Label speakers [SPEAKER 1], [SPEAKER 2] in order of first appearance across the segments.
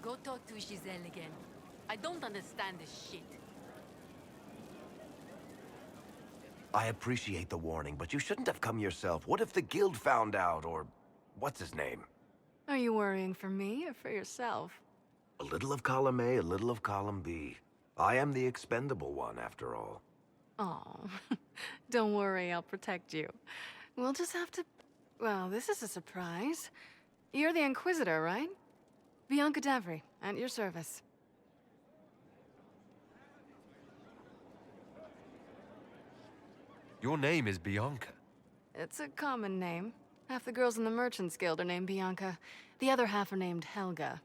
[SPEAKER 1] Go talk to Giselle again. I don't understand this shit.
[SPEAKER 2] I appreciate the warning, but you shouldn't have come yourself. What if the guild found out, or what's his name?
[SPEAKER 3] Are you worrying for me or for yourself?
[SPEAKER 2] A little of column A, a little of column B. I am the expendable one, after all.
[SPEAKER 3] Oh, don't worry, I'll protect you. We'll just have to... Well, this is a surprise. You're the Inquisitor, right? Bianca Davry, at your service.
[SPEAKER 4] Your name is Bianca.
[SPEAKER 3] It's a common name. Half the girls in the Merchants Guild are named Bianca. The other half are named Helga.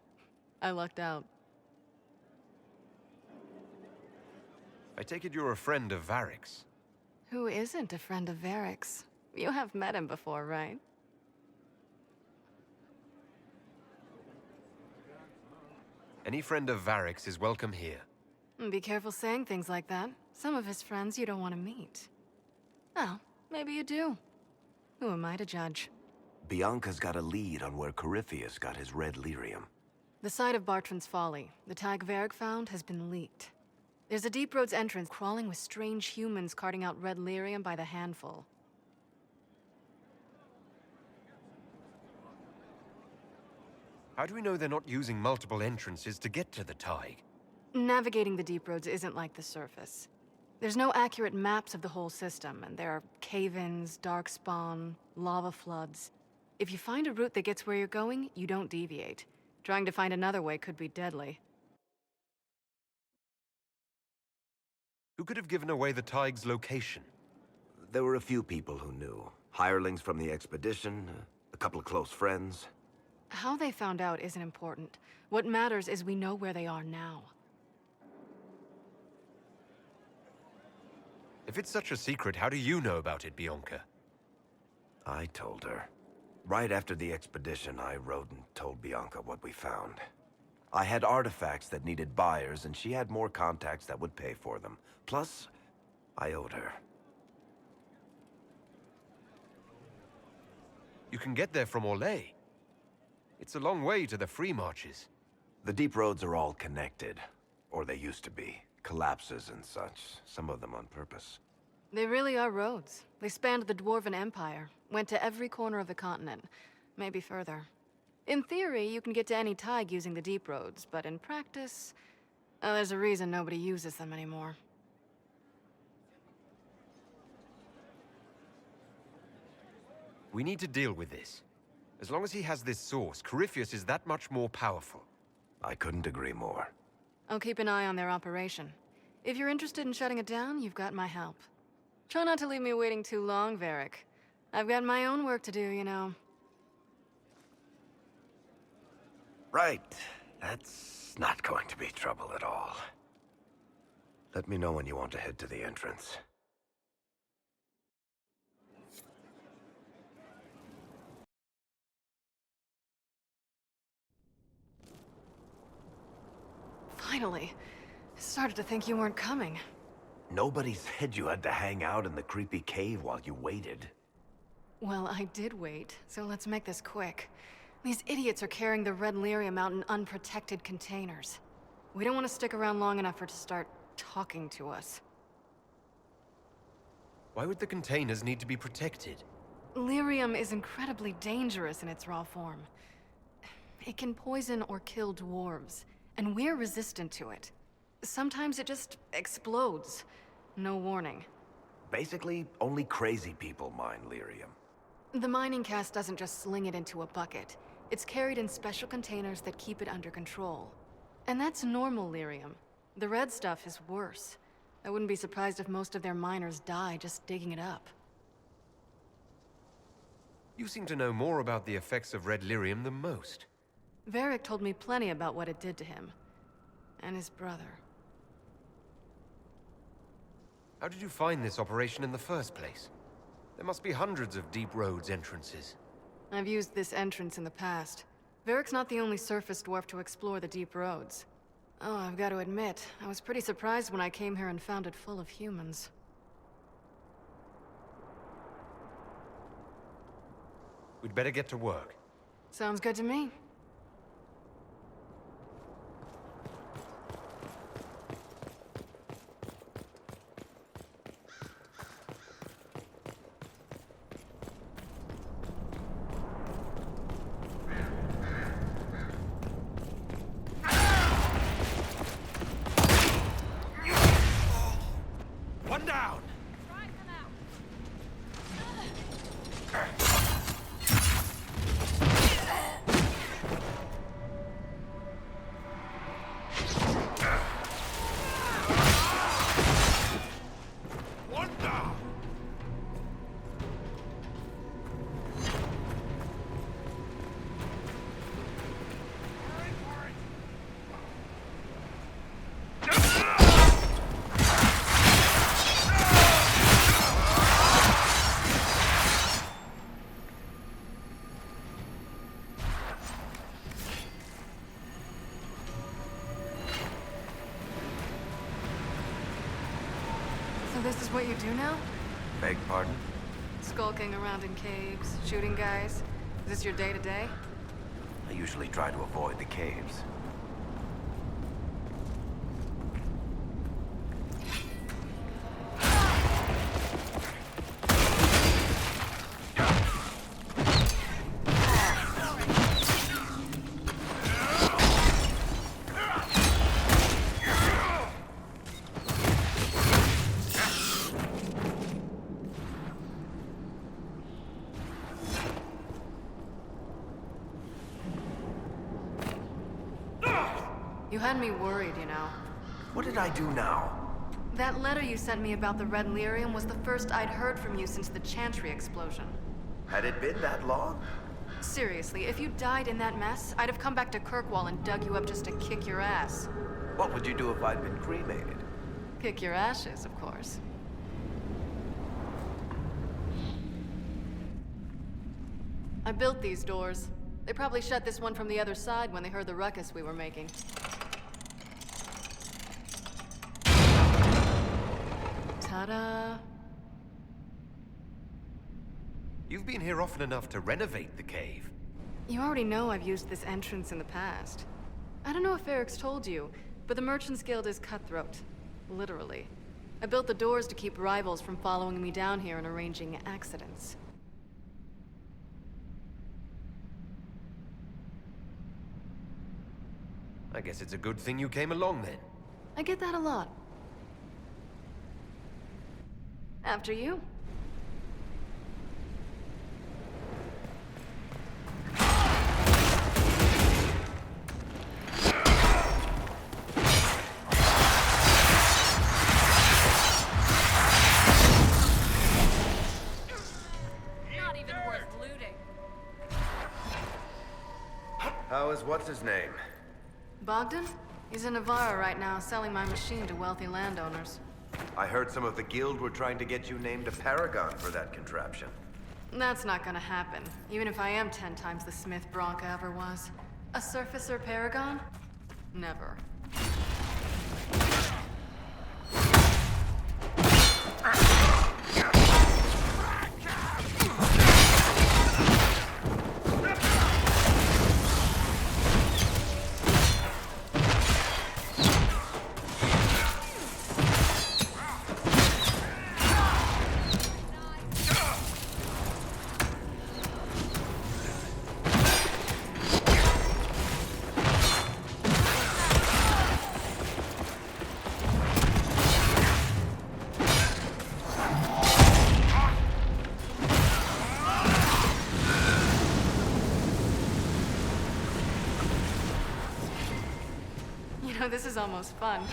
[SPEAKER 3] I lucked out.
[SPEAKER 4] I take it you're a friend of Varric's.
[SPEAKER 3] Who isn't a friend of Varric's? You have met him before, right?
[SPEAKER 4] Any friend of Varric's is welcome here.
[SPEAKER 3] Be careful saying things like that. Some of his friends you don't want to meet. Oh, maybe you do. Who am I to judge?
[SPEAKER 2] Bianca's got a lead on where Corypheus got his red lyrium.
[SPEAKER 3] The site of Bartran's Folly, the tag Varric found, has been leaked. There's a deep roads entrance crawling with strange humans carting out red lyrium by the handful.
[SPEAKER 4] How do we know they're not using multiple entrances to get to the Tig?
[SPEAKER 3] Navigating the deep roads isn't like the surface. There's no accurate maps of the whole system, and there are cave-ins, dark spawn, lava floods. If you find a route that gets where you're going, you don't deviate. Trying to find another way could be deadly.
[SPEAKER 4] Who could have given away the Tig's location?
[SPEAKER 2] There were a few people who knew. Hirelings from the expedition, a couple of close friends.
[SPEAKER 3] How they found out isn't important. What matters is we know where they are now.
[SPEAKER 4] If it's such a secret, how do you know about it, Bianca?
[SPEAKER 2] I told her. Right after the expedition, I wrote and told Bianca what we found. I had artifacts that needed buyers, and she had more contacts that would pay for them. Plus, I owed her.
[SPEAKER 4] You can get there from Orlais. It's a long way to the free marches.
[SPEAKER 2] The deep roads are all connected. Or they used to be. Collapses and such. Some of them on purpose.
[SPEAKER 3] They really are roads. They spanned the Dwarven Empire, went to every corner of the continent, maybe further. In theory, you can get to any Tig using the deep roads, but in practice, there's a reason nobody uses them anymore.
[SPEAKER 4] We need to deal with this. As long as he has this source, Corypheus is that much more powerful.
[SPEAKER 2] I couldn't agree more.
[SPEAKER 3] I'll keep an eye on their operation. If you're interested in shutting it down, you've got my help. Try not to leave me waiting too long, Varric. I've got my own work to do, you know.
[SPEAKER 2] Right. That's not going to be trouble at all. Let me know when you want to head to the entrance.
[SPEAKER 3] Finally. I started to think you weren't coming.
[SPEAKER 2] Nobody said you had to hang out in the creepy cave while you waited.
[SPEAKER 3] Well, I did wait, so let's make this quick. These idiots are carrying the red lyrium out in unprotected containers. We don't want to stick around long enough for it to start talking to us.
[SPEAKER 4] Why would the containers need to be protected?
[SPEAKER 3] Lyrium is incredibly dangerous in its raw form. It can poison or kill dwarves, and we're resistant to it. Sometimes it just explodes. No warning.
[SPEAKER 2] Basically, only crazy people mine lyrium.
[SPEAKER 3] The mining cast doesn't just sling it into a bucket. It's carried in special containers that keep it under control. And that's normal lyrium. The red stuff is worse. I wouldn't be surprised if most of their miners die just digging it up.
[SPEAKER 4] You seem to know more about the effects of red lyrium than most.
[SPEAKER 3] Varric told me plenty about what it did to him. And his brother.
[SPEAKER 4] How did you find this operation in the first place? There must be hundreds of deep roads entrances.
[SPEAKER 3] I've used this entrance in the past. Varric's not the only surface dwarf to explore the deep roads. Oh, I've got to admit, I was pretty surprised when I came here and found it full of humans.
[SPEAKER 4] We'd better get to work.
[SPEAKER 3] Sounds good to me. So this is what you do now?
[SPEAKER 2] Beg pardon?
[SPEAKER 3] Skulking around in caves, shooting guys? Is this your day-to-day?
[SPEAKER 2] I usually try to avoid the caves.
[SPEAKER 3] You had me worried, you know.
[SPEAKER 2] What did I do now?
[SPEAKER 3] That letter you sent me about the Red Lyrium was the first I'd heard from you since the Chantry explosion.
[SPEAKER 2] Had it been that long?
[SPEAKER 3] Seriously, if you died in that mess, I'd have come back to Kirkwall and dug you up just to kick your ass.
[SPEAKER 2] What would you do if I'd been cremated?
[SPEAKER 3] Kick your ashes, of course. I built these doors. They probably shut this one from the other side when they heard the ruckus we were making. Ta-da!
[SPEAKER 4] You've been here often enough to renovate the cave.
[SPEAKER 3] You already know I've used this entrance in the past. I don't know if Eric's told you, but the Merchants Guild is cutthroat. Literally. I built the doors to keep rivals from following me down here and arranging accidents.
[SPEAKER 4] I guess it's a good thing you came along then.
[SPEAKER 3] I get that a lot. After you.
[SPEAKER 1] Not even worth looting.
[SPEAKER 2] How is what's-his-name?
[SPEAKER 3] Bogdan? He's in Navarra right now, selling my machine to wealthy landowners.
[SPEAKER 2] I heard some of the guild were trying to get you named a paragon for that contraption.
[SPEAKER 3] That's not gonna happen, even if I am 10 times the smith Bianca ever was. A surfacer paragon? Never. This is almost fun.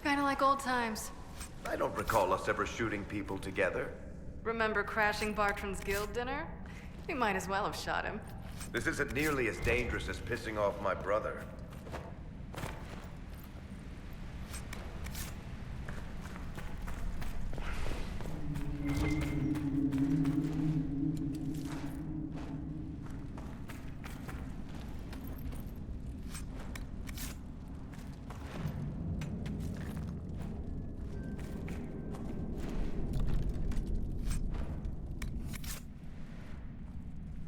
[SPEAKER 3] Kinda like old times.
[SPEAKER 2] I don't recall us ever shooting people together.
[SPEAKER 3] Remember crashing Bartran's guild dinner? We might as well have shot him.
[SPEAKER 2] This isn't nearly as dangerous as pissing off my brother.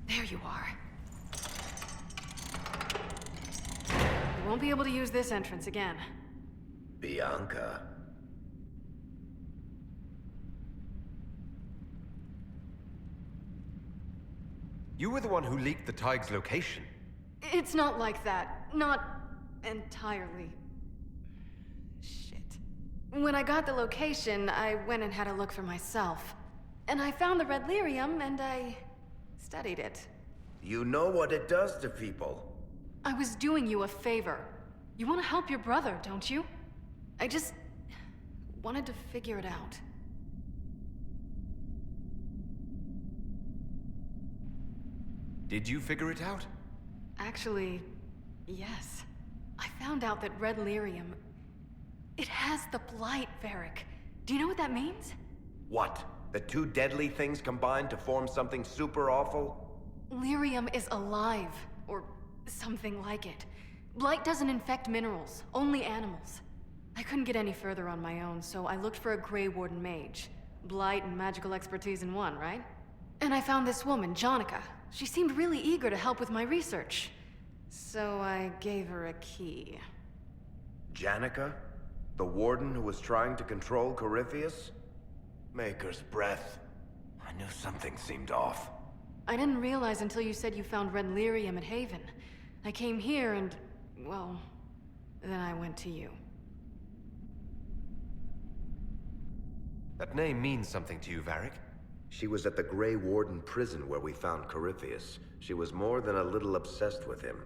[SPEAKER 3] There you are. You won't be able to use this entrance again.
[SPEAKER 2] Bianca.
[SPEAKER 4] You were the one who leaked the Tig's location.
[SPEAKER 3] It's not like that. Not entirely. Shit. When I got the location, I went and had a look for myself. And I found the Red Lyrium, and I studied it.
[SPEAKER 2] You know what it does to people.
[SPEAKER 3] I was doing you a favor. You want to help your brother, don't you? I just wanted to figure it out.
[SPEAKER 4] Did you figure it out?
[SPEAKER 3] Actually, yes. I found out that Red Lyrium... It has the Blight, Varric. Do you know what that means?
[SPEAKER 2] What? The two deadly things combined to form something super awful?
[SPEAKER 3] Lyrium is alive, or something like it. Blight doesn't infect minerals, only animals. I couldn't get any further on my own, so I looked for a Grey Warden mage. Blight and magical expertise in one, right? And I found this woman, Jonica. She seemed really eager to help with my research. So I gave her a key.
[SPEAKER 2] Janica? The warden who was trying to control Corypheus? Maker's breath. I knew something seemed off.
[SPEAKER 3] I didn't realize until you said you found red lyrium at Haven. I came here and, well, then I went to you.
[SPEAKER 4] That name means something to you, Varric?
[SPEAKER 2] She was at the Grey Warden prison where we found Corypheus. She was more than a little obsessed with him.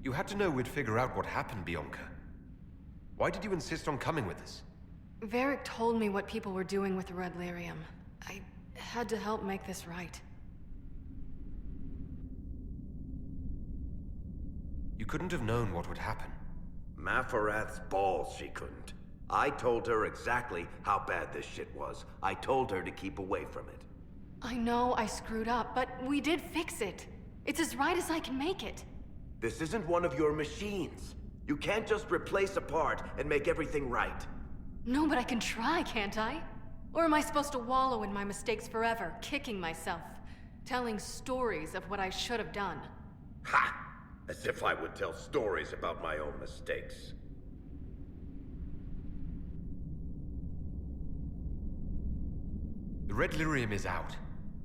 [SPEAKER 4] You had to know we'd figure out what happened, Bianca. Why did you insist on coming with us?
[SPEAKER 3] Varric told me what people were doing with the red lyrium. I had to help make this right.
[SPEAKER 4] You couldn't have known what would happen.
[SPEAKER 2] Mafarath's balls, she couldn't. I told her exactly how bad this shit was. I told her to keep away from it.
[SPEAKER 3] I know I screwed up, but we did fix it. It's as right as I can make it.
[SPEAKER 2] This isn't one of your machines. You can't just replace a part and make everything right.
[SPEAKER 3] No, but I can try, can't I? Or am I supposed to wallow in my mistakes forever, kicking myself, telling stories of what I should have done?
[SPEAKER 2] Ha! As if I would tell stories about my own mistakes.
[SPEAKER 4] The red lyrium is out.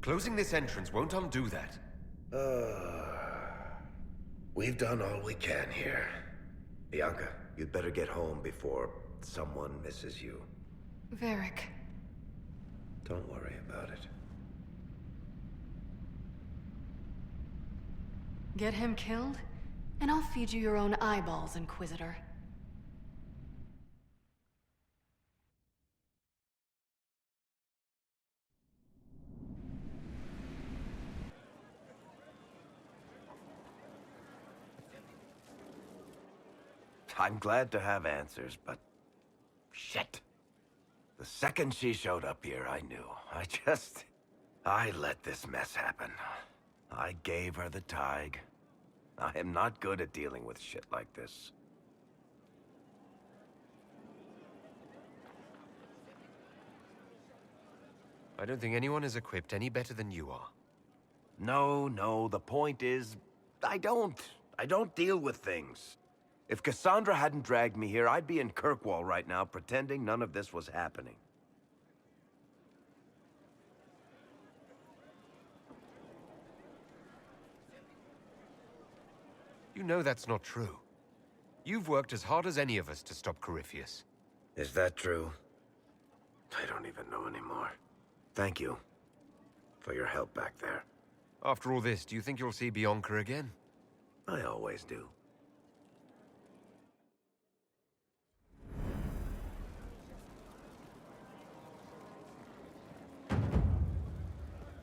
[SPEAKER 4] Closing this entrance won't undo that.
[SPEAKER 2] We've done all we can here. Bianca, you'd better get home before someone misses you.
[SPEAKER 3] Varric.
[SPEAKER 2] Don't worry about it.
[SPEAKER 3] Get him killed, and I'll feed you your own eyeballs, Inquisitor.
[SPEAKER 2] I'm glad to have answers, but... shit. The second she showed up here, I knew. I let this mess happen. I gave her the tig. I am not good at dealing with shit like this.
[SPEAKER 4] I don't think anyone is equipped any better than you are.
[SPEAKER 2] No, the point is... I don't deal with things. If Cassandra hadn't dragged me here, I'd be in Kirkwall right now pretending none of this was happening.
[SPEAKER 4] You know that's not true. You've worked as hard as any of us to stop Corypheus.
[SPEAKER 2] Is that true? I don't even know anymore. Thank you for your help back there.
[SPEAKER 4] After all this, do you think you'll see Bianca again?
[SPEAKER 2] I always do.